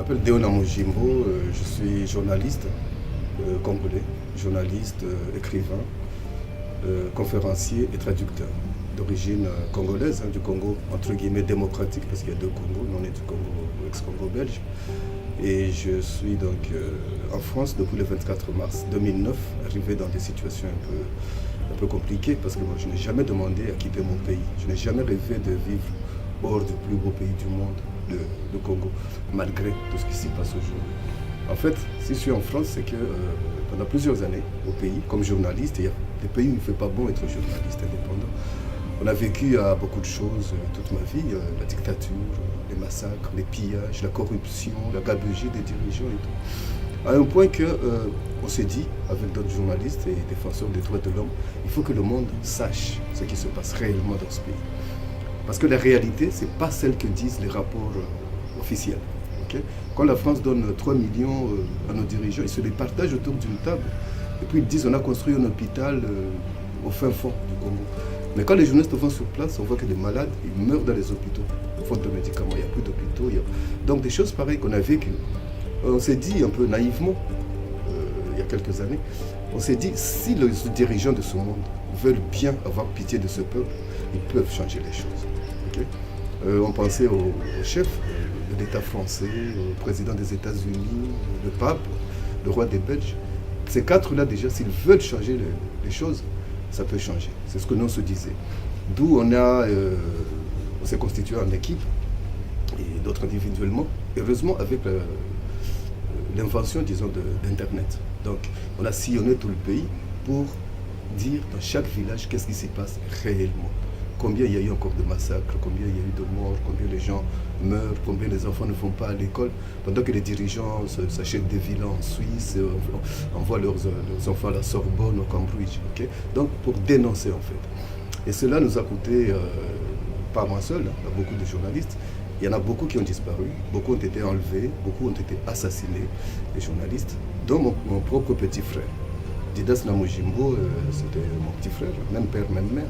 m'appelle Deona Mujimbo, je suis journaliste congolais, journaliste, écrivain, conférencier et traducteur d'origine congolaise, du Congo entre guillemets démocratique, parce qu'il y a deux Congos, nous on est du Congo, ex-Congo belge. Et je suis donc en France depuis le 24 mars 2009, arrivé dans des situations un peu compliquées, parce que moi je n'ai jamais demandé à quitter mon pays, je n'ai jamais rêvé de vivre hors du plus beau pays du monde, le Congo, malgré tout ce qui s'y passe aujourd'hui. En fait, si je suis en France, c'est que pendant plusieurs années, au pays, comme journaliste, il y a des pays où il ne fait pas bon être journaliste indépendant. On a vécu à beaucoup de choses toute ma vie, la dictature, les massacres, les pillages, la corruption, la gabegie des dirigeants et tout. À un point qu'on s'est dit, avec d'autres journalistes et défenseurs des droits de l'homme, il faut que le monde sache ce qui se passe réellement dans ce pays. Parce que la réalité, ce n'est pas celle que disent les rapports officiels. Okay? Quand la France donne 3 millions à nos dirigeants, ils se les partagent autour d'une table. Et puis ils disent on a construit un hôpital au fin fond du Congo. Mais quand les journalistes vont sur place, on voit que des malades, ils meurent dans les hôpitaux. Faute de médicaments, il n'y a plus d'hôpitaux. Donc des choses pareilles qu'on a vécues. On s'est dit un peu naïvement, il y a quelques années, on s'est dit si les dirigeants de ce monde veulent bien avoir pitié de ce peuple, ils peuvent changer les choses. Okay? On pensait au chef de l'État français, au président des États-Unis, le pape, le roi des Belges. Ces quatre-là, déjà, s'ils veulent changer les choses, ça peut changer. C'est ce que nous on se disait. D'où on s'est constitué en équipe, et d'autres individuellement, heureusement avec l'invention, disons, d'Internet. Donc, on a sillonné tout le pays pour dire dans chaque village qu'est-ce qui s'y passe réellement. Combien il y a eu encore de massacres, combien il y a eu de morts, combien les gens meurent, combien les enfants ne vont pas à l'école, pendant que les dirigeants s'achètent des villas en Suisse, envoient leurs enfants à la Sorbonne, au Cambridge. Okay? Donc pour dénoncer en fait. Et cela nous a coûté, pas moi seul, hein, beaucoup de journalistes. Il y en a beaucoup qui ont disparu, beaucoup ont été enlevés, beaucoup ont été assassinés, les journalistes, dont mon propre petit frère. Didas Namujimbo, c'était mon petit frère, même père, même mère.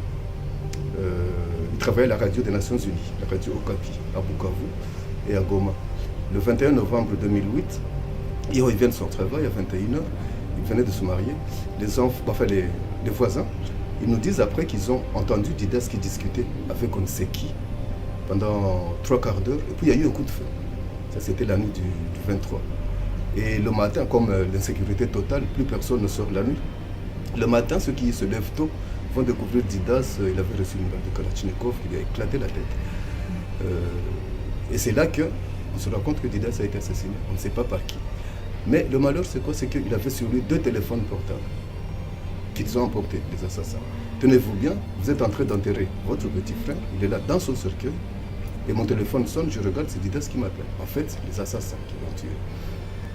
Il travaillait à la radio des Nations Unies, la radio Okapi, à Bukavu et à Goma. Le 21 novembre 2008, il revient de son travail à 21h, il venait de se marier. Les voisins, ils nous disent après qu'ils ont entendu Didas qui discutait avec on ne sait qui pendant 3 quarts d'heure, et puis il y a eu un coup de feu. Ça c'était la nuit du 23. Et le matin, comme l'insécurité totale, plus personne ne sort la nuit. Le matin, ceux qui se lèvent tôt vont découvrir Didas, il avait reçu une balle de Kalachnikov qui lui a éclaté la tête. Et c'est là qu'on se rend compte que Didas a été assassiné, on ne sait pas par qui. Mais le malheur c'est quoi? C'est qu'il avait sur lui 2 téléphones portables qu'ils ont emportés, les assassins. Tenez-vous bien, vous êtes en train d'enterrer votre petit frère, il est là dans son cercueil, et mon téléphone sonne, je regarde, c'est Didas qui m'appelle. En fait, les assassins qui l'ont tué.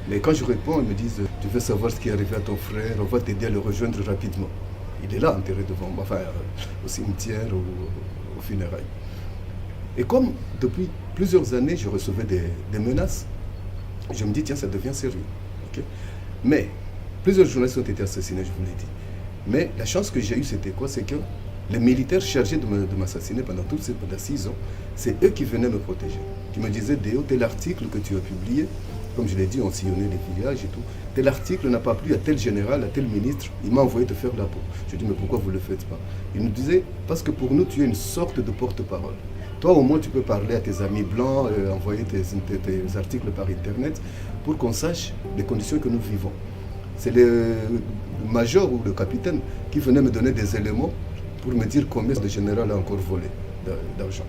Mais quand je réponds, ils me disent « Tu veux savoir ce qui est arrivé à ton frère, on va t'aider à le rejoindre rapidement. » Il est là, enterré devant moi, enfin, au cimetière ou aux funérailles. Et comme depuis plusieurs années, je recevais des menaces, je me dis, tiens, ça devient sérieux. Okay? Mais plusieurs journalistes ont été assassinés, je vous l'ai dit. Mais la chance que j'ai eue, c'était quoi? C'est que les militaires chargés de m'assassiner pendant 6 ans, c'est eux qui venaient me protéger. Qui me disaient, Déo, tel article que tu as publié, comme je l'ai dit, on sillonnait les villages et tout. Tel article n'a pas plu à tel général, à tel ministre, il m'a envoyé te faire la peau. Je dis, mais pourquoi vous ne le faites pas? Il nous disait, parce que pour nous, tu es une sorte de porte-parole. Toi, au moins, tu peux parler à tes amis blancs, envoyer tes articles par Internet, pour qu'on sache les conditions que nous vivons. C'est le major ou le capitaine qui venait me donner des éléments pour me dire combien de général a encore volé d'argent.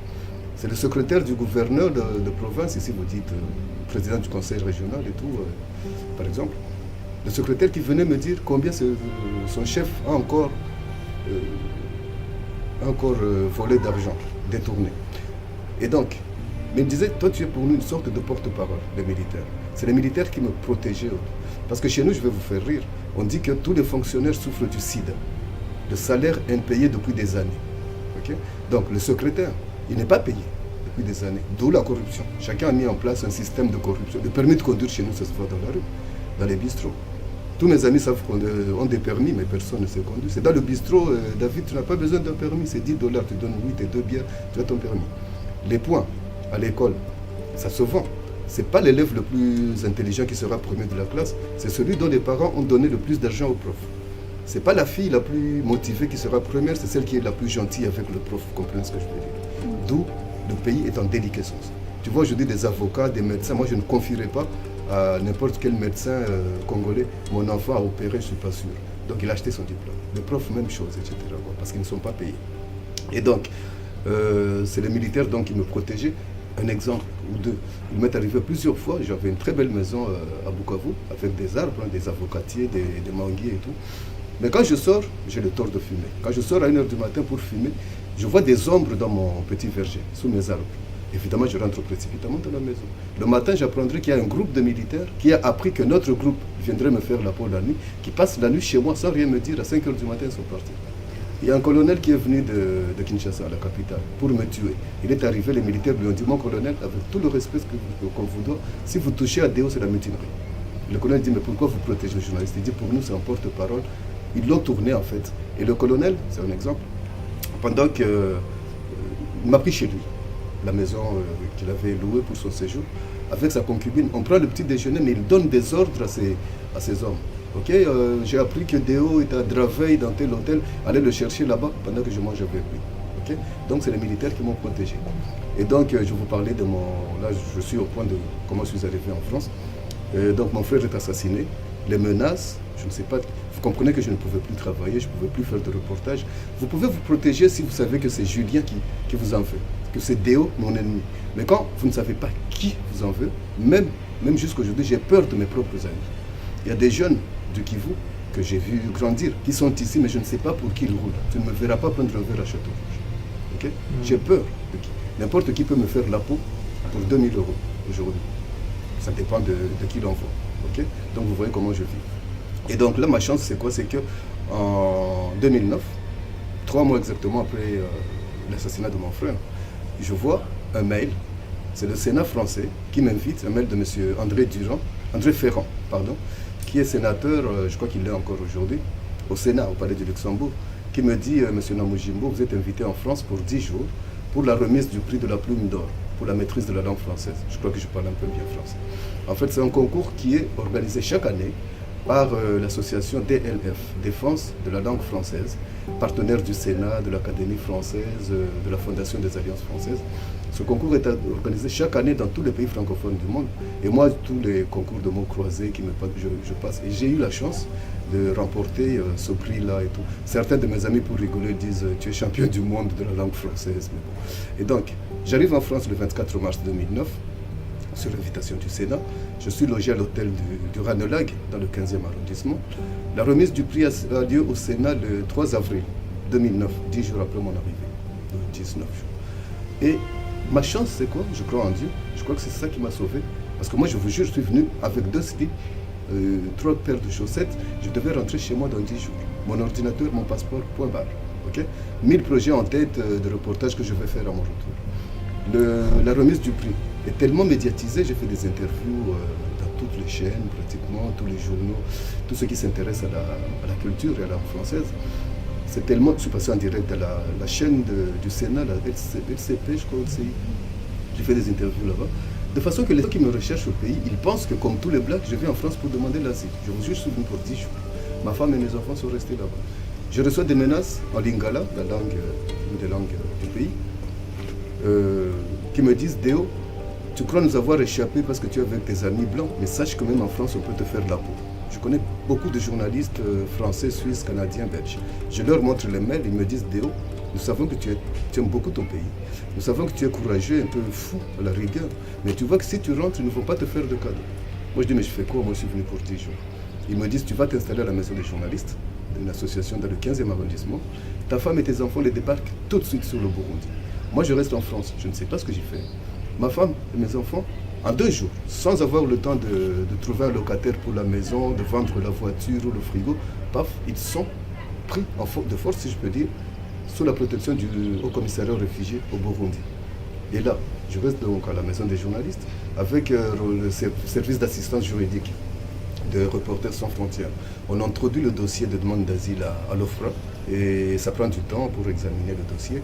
C'est le secrétaire du gouverneur de province, ici vous dites président du conseil régional et tout, par exemple. Le secrétaire qui venait me dire combien son chef a encore volé d'argent, détourné. Et donc, il me disait, toi tu es pour nous une sorte de porte-parole, les militaires. C'est les militaires qui me protégeaient. Parce que chez nous, je vais vous faire rire, on dit que tous les fonctionnaires souffrent du sida, de salaire impayé depuis des années. Okay? Donc le secrétaire, il n'est pas payé depuis des années, d'où la corruption. Chacun a mis en place un système de corruption. Le permis de conduire chez nous, ça se voit dans la rue, dans les bistrots. Tous mes amis savent qu'on a des permis, mais personne ne se conduit. C'est dans le bistrot, David, tu n'as pas besoin d'un permis, c'est 10 $, tu donnes 8 et 2 bières, tu as ton permis. Les points à l'école, ça se vend. Ce n'est pas l'élève le plus intelligent qui sera premier de la classe, c'est celui dont les parents ont donné le plus d'argent au prof. Ce n'est pas la fille la plus motivée qui sera première, c'est celle qui est la plus gentille avec le prof. Vous comprenez ce que je veux dire? D'où le pays est en déliquescence. Tu vois aujourd'hui des avocats, des médecins, moi je ne confierai pas à n'importe quel médecin congolais, mon enfant a opéré, je ne suis pas sûr. Donc il a acheté son diplôme. Les profs, même chose, etc. Parce qu'ils ne sont pas payés. Et donc, c'est les militaires donc, qui me protégeaient. Un exemple ou deux. Il m'est arrivé plusieurs fois, j'avais une très belle maison à Bukavu, avec des arbres, des avocatiers, des manguiers et tout. Mais quand je sors, j'ai le tort de fumer. Quand je sors à 1h du matin pour fumer, je vois des ombres dans mon petit verger, sous mes arbres. Évidemment, je rentre précipitamment dans la maison. Le matin, j'apprendrai qu'il y a un groupe de militaires qui a appris que notre groupe viendrait me faire la peau la nuit, qui passe la nuit chez moi sans rien me dire. À 5h du matin, ils sont partis. Il y a un colonel qui est venu de Kinshasa, la capitale, pour me tuer. Il est arrivé, les militaires lui ont dit, mon colonel, avec tout le respect qu'on vous doit, si vous touchez à Déo, c'est la mutinerie. Le colonel dit, mais pourquoi vous protégez le journaliste? Il dit, pour nous, c'est un porte-parole. Ils l'ont tourné, en fait. Et le colonel, c'est un exemple, pendant que... il m'a pris chez lui, la maison qu'il avait louée pour son séjour, avec sa concubine. On prend le petit déjeuner, mais il donne des ordres à ses hommes. Okay, j'ai appris que Déo est à Draveil dans tel hôtel, allez le chercher là-bas pendant que je mange avec lui. Okay? Donc c'est les militaires qui m'ont protégé. Et donc je vous parlais de mon... Là je suis au point de comment je suis arrivé en France. Donc mon frère est assassiné, les menaces, je ne sais pas, vous comprenez que je ne pouvais plus travailler, je ne pouvais plus faire de reportage. Vous pouvez vous protéger si vous savez que c'est Julien qui vous en fait, que c'est Déo, mon ennemi. Mais quand vous ne savez pas qui vous en veut, même jusqu'à aujourd'hui, j'ai peur de mes propres amis. Il y a des jeunes du Kivu que j'ai vu grandir, qui sont ici, mais je ne sais pas pour qui ils roulent. Tu ne me verras pas prendre un verre à Château-Rouge. Okay? J'ai peur de qui. N'importe qui peut me faire la peau pour 2000 € aujourd'hui. Ça dépend de qui l'envoie. Okay? Donc vous voyez comment je vis. Et donc là, ma chance, c'est quoi? C'est qu'en 2009, 3 mois exactement après l'assassinat de mon frère, je vois un mail. C'est le Sénat français qui m'invite, un mail de M. André Ferrand, pardon, qui est sénateur, je crois qu'il l'est encore aujourd'hui, au Sénat, au Palais du Luxembourg, qui me dit, Monsieur Namujimbo, vous êtes invité en France pour 10 jours pour la remise du prix de la Plume d'Or, pour la maîtrise de la langue française. Je crois que je parle un peu bien français. En fait, c'est un concours qui est organisé chaque année par l'association DLF, Défense de la langue française, partenaire du Sénat, de l'Académie française, de la Fondation des Alliances françaises. Ce concours est organisé chaque année dans tous les pays francophones du monde. Et moi, tous les concours de mots croisés qui me passent, je passe. Et j'ai eu la chance de remporter ce prix-là et tout. Certains de mes amis, pour rigoler, disent « Tu es champion du monde de la langue française ». Et donc, j'arrive en France le 24 mars 2009, sur l'invitation du Sénat. Je suis logé à l'hôtel du Ranelagh, dans le 15e arrondissement. La remise du prix a lieu au Sénat le 3 avril 2009, 10 jours après mon arrivée, 19 jours. Et ma chance, c'est quoi? Je crois en Dieu. Je crois que c'est ça qui m'a sauvé. Parce que moi, je vous jure, je suis venu avec 2 slips, 3 paires de chaussettes. Je devais rentrer chez moi dans 10 jours. Mon ordinateur, mon passeport, point barre. Okay? 1000 projets en tête de reportage que je vais faire à mon retour. La remise du prix est tellement médiatisée. J'ai fait des interviews dans toutes les chaînes, pratiquement, tous les journaux, tous ceux qui s'intéressent à la culture et à la langue française. C'est tellement... Je suis passé en direct à la chaîne du Sénat, la LCP, je crois aussi. J'ai fait des interviews là-bas. De façon que les gens qui me recherchent au pays, ils pensent que comme tous les Blacks, je viens en France pour demander l'asile. Je vous jure, je suis venu pour 10 jours. Ma femme et mes enfants sont restés là-bas. Je reçois des menaces en lingala, la langue, une des langues du pays, qui me disent « Déo, tu crois nous avoir échappé parce que tu es avec tes amis blancs, mais sache que même en France, on peut te faire la peau. » Je connais beaucoup de journalistes français, suisses, canadiens, belges. Je leur montre les mails, ils me disent « Déo, nous savons que tu aimes beaucoup ton pays. Nous savons que tu es courageux, un peu fou à la rigueur. Mais tu vois que si tu rentres, ils ne vont pas te faire de cadeaux. » Moi, je dis « Mais je fais quoi? Moi, je suis venu pour 10 jours. » Ils me disent « Tu vas t'installer à la maison des journalistes, d'une association dans le 15e arrondissement. Ta femme et tes enfants les débarquent tout de suite sur le Burundi. Moi, je reste en France. Je ne sais pas ce que j'ai fait. Ma femme et mes enfants, en 2 jours, sans avoir le temps de trouver un locataire pour la maison, de vendre la voiture ou le frigo, paf, ils sont pris de force, si je peux dire, sous la protection du Haut-Commissariat aux réfugiés au Burundi. Et là, je reste donc à la maison des journalistes avec le service d'assistance juridique de Reporters sans frontières. On introduit le dossier de demande d'asile à l'OFPRA et ça prend du temps pour examiner le dossier.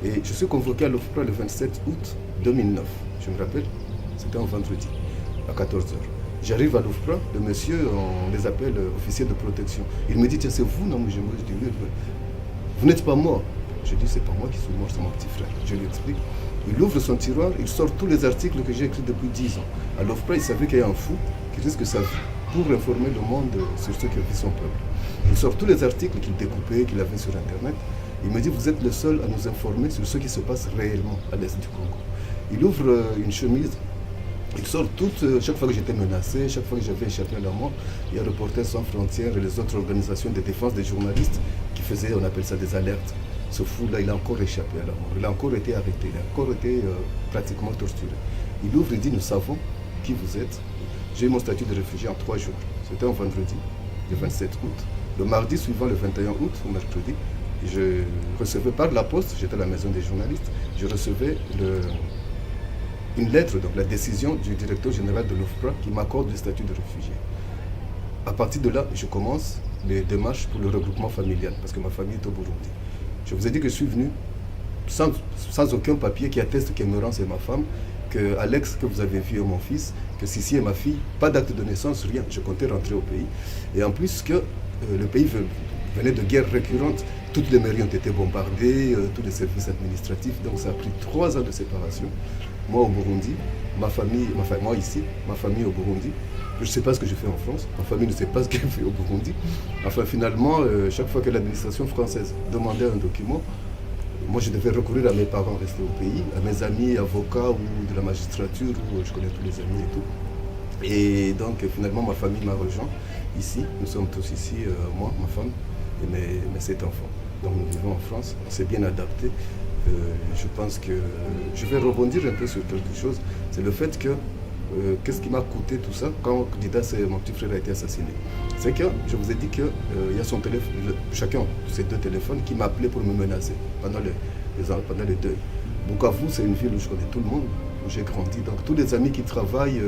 Et je suis convoqué à l'OFPRA le 27 août 2009, je me rappelle, c'était un vendredi. à 14 heures. J'arrive à l'OFPRA, le monsieur, on les appelle officiers de protection. Il me dit, tiens, c'est vous, non? Je dis, oui, vous n'êtes pas mort. Je dis, c'est pas moi qui suis mort, c'est mon petit frère. Je lui explique. Il ouvre son tiroir, il sort tous les articles que j'ai écrits depuis 10 ans. À l'OFPRA, il savait qu'il y a un fou qui risque sa vie pour informer le monde sur ce que vit son peuple. Il sort tous les articles qu'il découpait, qu'il avait sur Internet. Il me dit, vous êtes le seul à nous informer sur ce qui se passe réellement à l'est du Congo. Il ouvre une chemise, il sort chaque fois que j'étais menacé, chaque fois que j'avais échappé à la mort, il y a Reporters sans frontières et les autres organisations de défense des journalistes qui faisaient, on appelle ça des alertes. Ce fou-là, il a encore échappé à la mort, il a encore été arrêté, il a encore été pratiquement torturé. Il ouvre et dit, nous savons qui vous êtes. J'ai eu mon statut de réfugié en 3 jours. C'était un vendredi, le 27 août. Le mardi suivant, le 21 août, ou mercredi, je recevais par la poste, j'étais à la maison des journalistes, je recevais une lettre, donc la décision du directeur général de l'OFPRA qui m'accorde le statut de réfugié. À partir de là, je commence les démarches pour le regroupement familial, parce que ma famille est au Burundi. Je vous ai dit que je suis venu sans aucun papier qui atteste qu'Emerance est ma femme, que Alex, que vous avez vu, est mon fils, que Sissi est ma fille, pas d'acte de naissance, rien. Je comptais rentrer au pays. Et en plus que le pays venait de guerres récurrentes, toutes les mairies ont été bombardées, tous les services administratifs, donc ça a pris 3 ans de séparation. Moi au Burundi, moi ici, ma famille au Burundi. Je ne sais pas ce que je fais en France, ma famille ne sait pas ce qu'elle fait au Burundi. Enfin finalement, chaque fois que l'administration française demandait un document, moi je devais recourir à mes parents restés au pays, à mes amis avocats ou de la magistrature, où je connais tous les amis et tout. Et donc finalement ma famille m'a rejoint ici, nous sommes tous ici, moi, ma femme et mes 7 enfants. Donc nous vivons en France, on s'est bien adapté. Je pense que je vais rebondir un peu sur quelque chose, c'est le fait que qu'est-ce qui m'a coûté tout ça quand Didas, mon petit frère, a été assassiné. C'est que je vous ai dit qu'il y a son téléphone, chacun de ces 2 téléphones qui m'appelait pour me menacer pendant les deuils. Bukavu, c'est une ville où je connais tout le monde, où j'ai grandi. Donc tous les amis qui travaillent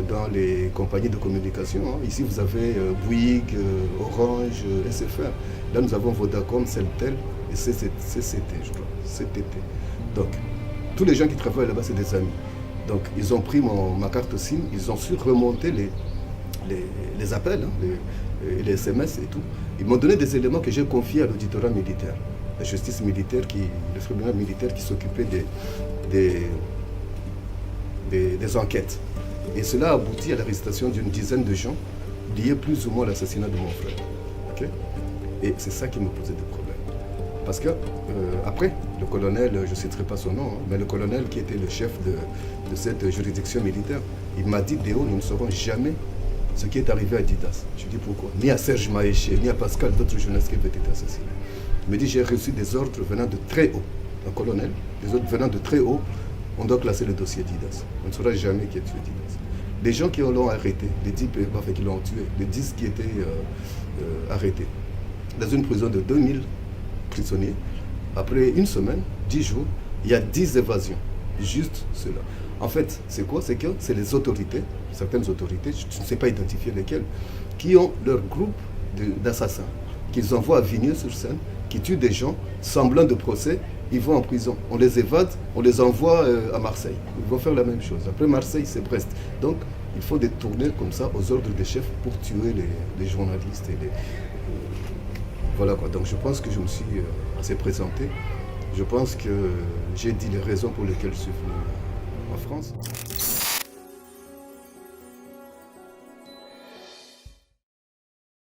dans les compagnies de communication, hein. Ici vous avez Bouygues, Orange, SFR. Là nous avons Vodacom, Celtel et CCT, je crois, CTT. Donc tous les gens qui travaillent là-bas, c'est des amis. Donc ils ont pris ma carte SIM, ils ont su remonter les appels, hein, les SMS et tout. Ils m'ont donné des éléments que j'ai confiés à l'auditorat militaire, la justice militaire, le tribunal militaire qui s'occupait des enquêtes. Et cela a abouti à l'arrestation d'une dizaine de gens liés plus ou moins à l'assassinat de mon frère. Okay? Et c'est ça qui me posait des problèmes. Parce que, après, le colonel, je ne citerai pas son nom, hein, mais le colonel qui était le chef de cette juridiction militaire, il m'a dit, Déo, nous ne saurons jamais ce qui est arrivé à Didas. Je dis pourquoi? Ni à Serge Maéché, ni à Pascal, d'autres journalistes qui avaient été assassinés. Il me dit, j'ai reçu des ordres venant de très haut, un colonel, des ordres venant de très haut, on doit classer le dossier Didas. On ne saura jamais qui a tué Didas. Les gens qui l'ont arrêté, les 10 qui l'ont tué, les 10 qui étaient arrêtés, dans une prison de 2000 prisonniers, après une semaine, 10 jours, il y a 10 évasions. Juste cela. En fait, c'est quoi? C'est que c'est les autorités, certaines autorités, je ne sais pas identifier lesquelles, qui ont leur groupe d'assassins, qu'ils envoient à Vigneux-sur-Seine, qui tuent des gens, semblant de procès, ils vont en prison. On les évade, on les envoie à Marseille. Ils vont faire la même chose. Après Marseille, c'est Brest. Donc, il faut des tournées comme ça aux ordres des chefs pour tuer les journalistes. Voilà quoi. Donc, je pense que je me suis assez présenté. Je pense que j'ai dit les raisons pour lesquelles je suis venu en France.